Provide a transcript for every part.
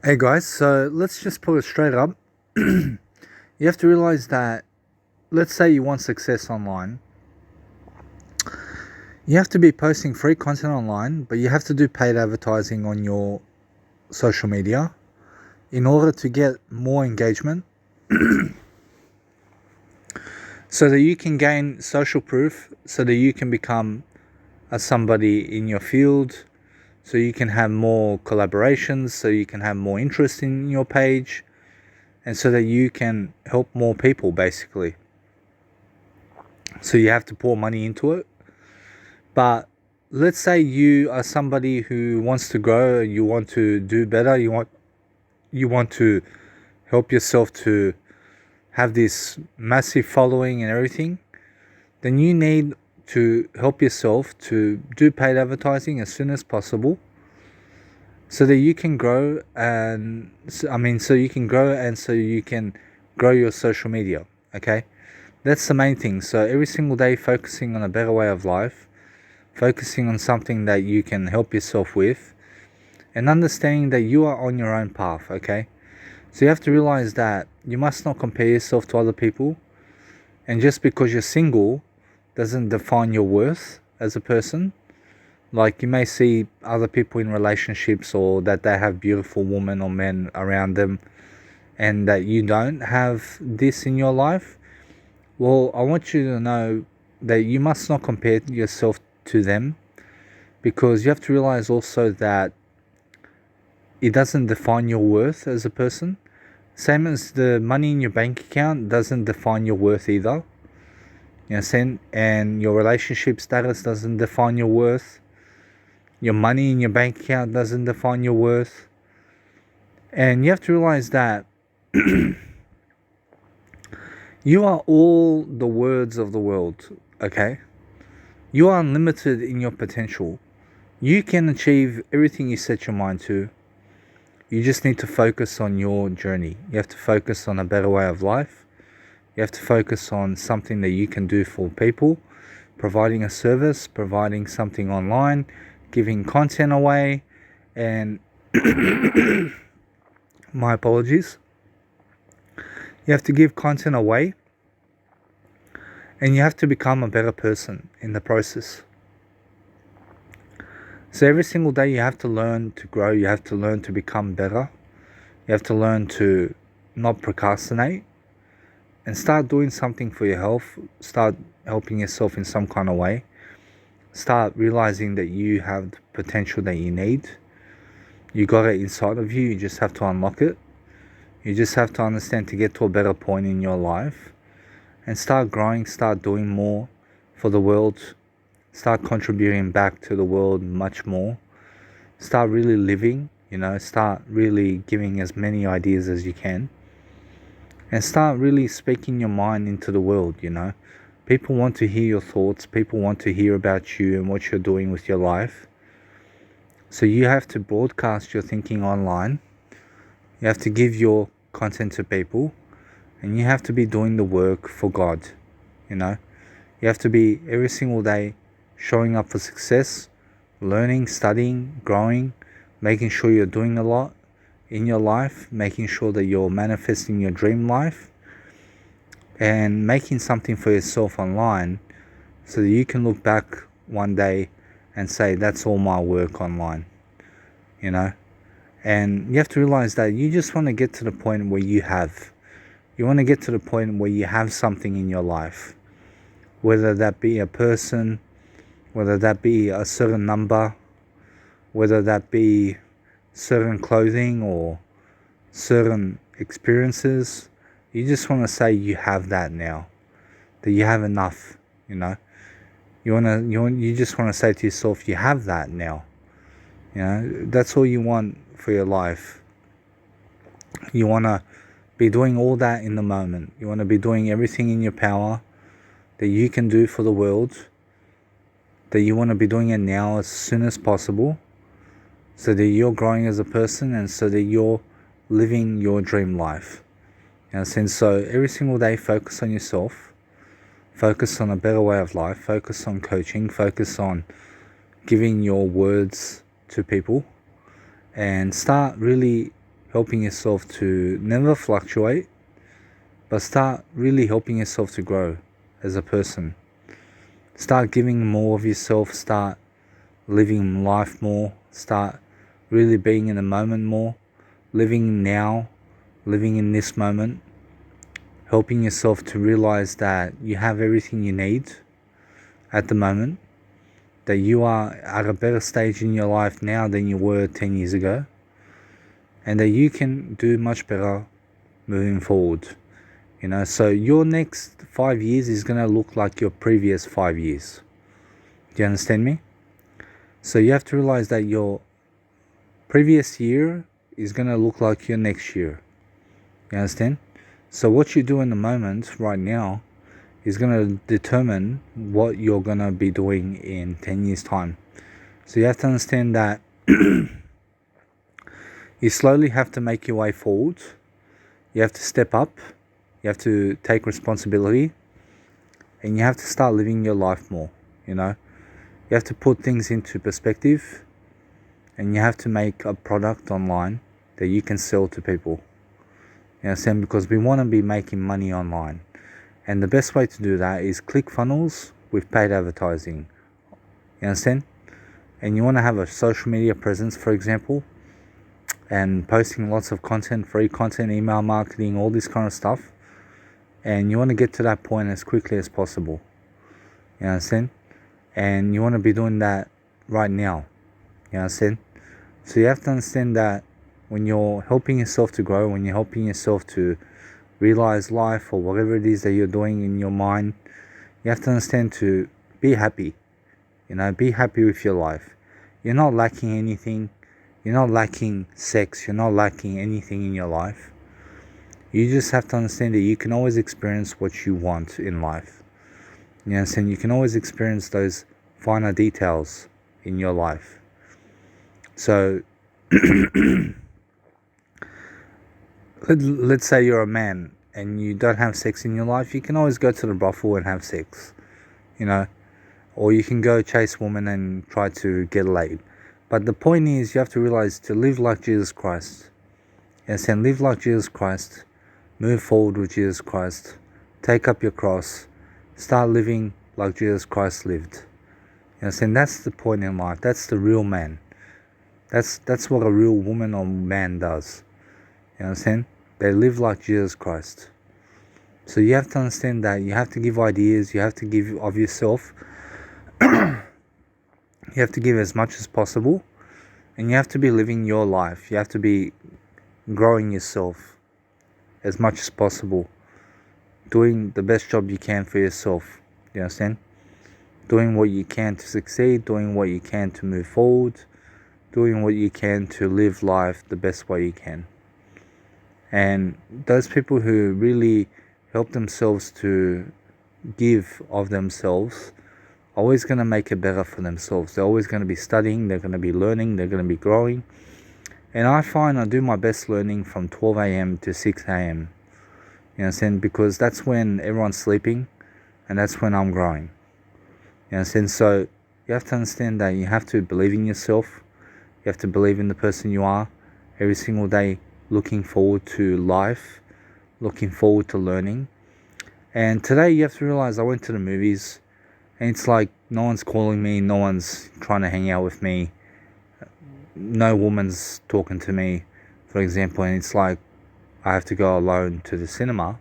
Hey guys, so let's just put it straight up. You have to realize that, let's say you want success online, you have to be posting free content online, but you have to do paid advertising on your social media in order to get more engagement so that you can gain social proof, so that you can become a somebody in your field, so you can have more collaborations, so you can have more interest in your page, and so that you can help more people basically. So you have to pour money into it. But let's say you are somebody who wants to grow, you want to do better, you want to help yourself to have this massive following and everything, then you need to help yourself to do paid advertising as soon as possible so that you can grow and so you can grow and so you can grow your social media. Okay, that's the main thing. So every single day focusing on a better way of life, focusing on something that you can help yourself with, and understanding that you are on your own path. Okay, so you have to realize that you must not compare yourself to other people, and just because you're single doesn't define your worth as a person. Like, you may see other people in relationships, or that they have beautiful women or men around them, and that you don't have this in your life. Well, I want you to know that you must not compare yourself to them, because you have to realize also that it doesn't define your worth as a person. Same as the money in your bank account doesn't define your worth either. You know what I'm saying? And your relationship status doesn't define your worth. Your money in your bank account doesn't define your worth. And you have to realize that you are all the words of the world, okay? You are unlimited in your potential. You can achieve everything you set your mind to. You just need to focus on your journey. You have to focus on a better way of life. You have to focus on something that you can do for people, providing a service, providing something online, giving content away, and my apologies. You have to give content away, and you have to become a better person in the process. So every single day you have to learn to grow, you have to learn to become better, you have to learn to not procrastinate, and start doing something for your health, start helping yourself in some kind of way, start realizing that you have the potential that you need. You got it inside of you, you just have to unlock it. You just have to understand to get to a better point in your life and start growing, start doing more for the world, start contributing back to the world much more, start really living, start really giving as many ideas as you can, and start really speaking your mind into the world. People want to hear your thoughts, people want to hear about you and what you're doing with your life. So you have to broadcast your thinking online, you have to give your content to people, and you have to be doing the work for God. You have to be every single day showing up for success, learning, studying, growing, making sure you're doing a lot in your life, making sure that you're manifesting your dream life, and making something for yourself online so that you can look back one day and say, that's all my work online. And you have to realize that you just want to get to the point where you want to get to the point where you have something in your life, whether that be a person, whether that be a certain number, whether that be certain clothing or certain experiences. You just want to say you have that now, that you have enough. You just want to say to yourself, you have that now. That's all you want for your life. You want to be doing all that in the moment. You want to be doing everything in your power that you can do for the world, that you want to be doing it now as soon as possible, so that you're growing as a person and so that you're living your dream life. So every single day focus on yourself, focus on a better way of life, focus on coaching, focus on giving your words to people, and start really helping yourself to never fluctuate, but start really helping yourself to grow as a person. Start giving more of yourself, start living life more, start really being in the moment more, living now, living in this moment, helping yourself to realize that you have everything you need at the moment, that you are at a better stage in your life now than you were 10 years ago, and that you can do much better moving forward. So your next 5 years is going to look like your previous 5 years. Do you understand me? So you have to realize that your previous year is going to look like your next year. You understand? So what you do in the moment right now is going to determine what you're going to be doing in 10 years time. So you have to understand that you slowly have to make your way forward. You have to step up. You have to take responsibility. And you have to start living your life more, You have to put things into perspective. And you have to make a product online that you can sell to people. You understand? Because we want to be making money online. And the best way to do that is ClickFunnels with paid advertising. You understand? And you want to have a social media presence, for example, and posting lots of content, free content, email marketing, all this kind of stuff. And you want to get to that point as quickly as possible. You understand? And you want to be doing that right now. You understand? So you have to understand that when you're helping yourself to grow, when you're helping yourself to realize life or whatever it is that you're doing in your mind, you have to understand to be happy. Be happy with your life. You're not lacking anything. You're not lacking sex. You're not lacking anything in your life. You just have to understand that you can always experience what you want in life. You understand? You can always experience those finer details in your life. So let's say you're a man and you don't have sex in your life. You can always go to the brothel and have sex, or you can go chase women and try to get laid. But the point is, you have to realize to live like Jesus Christ. Yes, and live like Jesus Christ. Move forward with Jesus Christ. Take up your cross. Start living like Jesus Christ lived. And that's the point in life. That's the real man. That's what a real woman or man does. You understand? They live like Jesus Christ. So you have to understand that you have to give ideas. You have to give of yourself. You have to give as much as possible. And you have to be living your life. You have to be growing yourself as much as possible. Doing the best job you can for yourself. You understand? Doing what you can to succeed. Doing what you can to move forward. Doing what you can to live life the best way you can. And those people who really help themselves to give of themselves are always going to make it better for themselves. They're always going to be studying. They're going to be learning. They're going to be growing. And I find I do my best learning from 12 a.m. to 6 a.m. You understand? Because that's when everyone's sleeping and that's when I'm growing. You understand? So you have to understand that you have to believe in yourself. You have to believe in the person you are every single day, looking forward to life, looking forward to learning. And today you have to realize I went to the movies and it's like no one's calling me, no one's trying to hang out with me, no woman's talking to me, for example, and it's like I have to go alone to the cinema.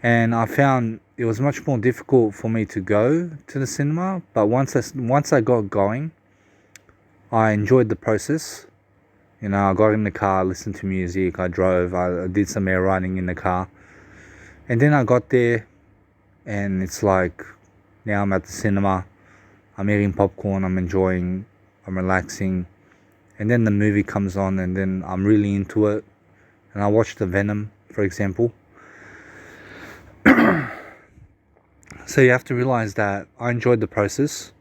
And I found it was much more difficult for me to go to the cinema, but once I got going, I enjoyed the process. I got in the car, listened to music, I drove, I did some air riding in the car. And then I got there and it's like, now I'm at the cinema, I'm eating popcorn, I'm enjoying, I'm relaxing. And then the movie comes on and then I'm really into it. And I watched the Venom, for example. So you have to realize that I enjoyed the process.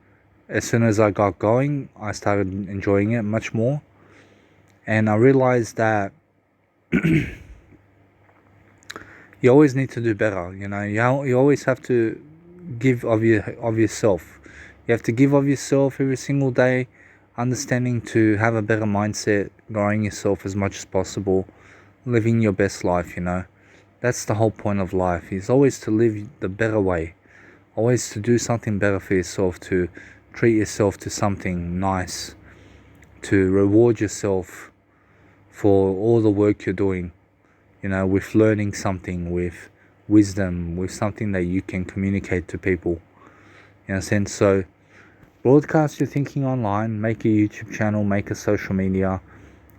As soon as I got going, I started enjoying it much more. And I realized that you always need to do better. You always have to give of yourself. You have to give of yourself every single day. understanding to have a better mindset, growing yourself as much as possible, living your best life, That's the whole point of life, is always to live the better way, always to do something better for yourself, to treat yourself to something nice, to reward yourself for all the work you're doing, with learning something, with wisdom, with something that you can communicate to people. In a sense, so broadcast your thinking online, make a YouTube channel, make a social media,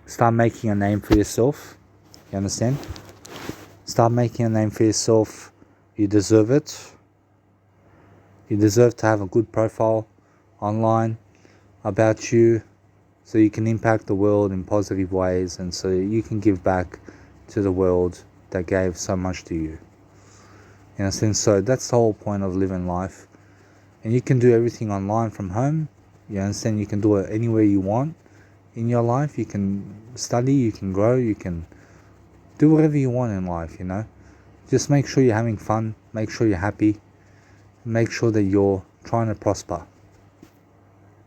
start making a name for yourself. You understand? Start making a name for yourself. You deserve it. You deserve to have a good profile online about you, so you can impact the world in positive ways, and so you can give back to the world that gave so much to you. In a sense, so that's the whole point of living life. And you can do everything online from home. You understand? You can do it anywhere you want in your life. You can study, you can grow, you can do whatever you want in life, Just make sure you're having fun, make sure you're happy, make sure that you're trying to prosper.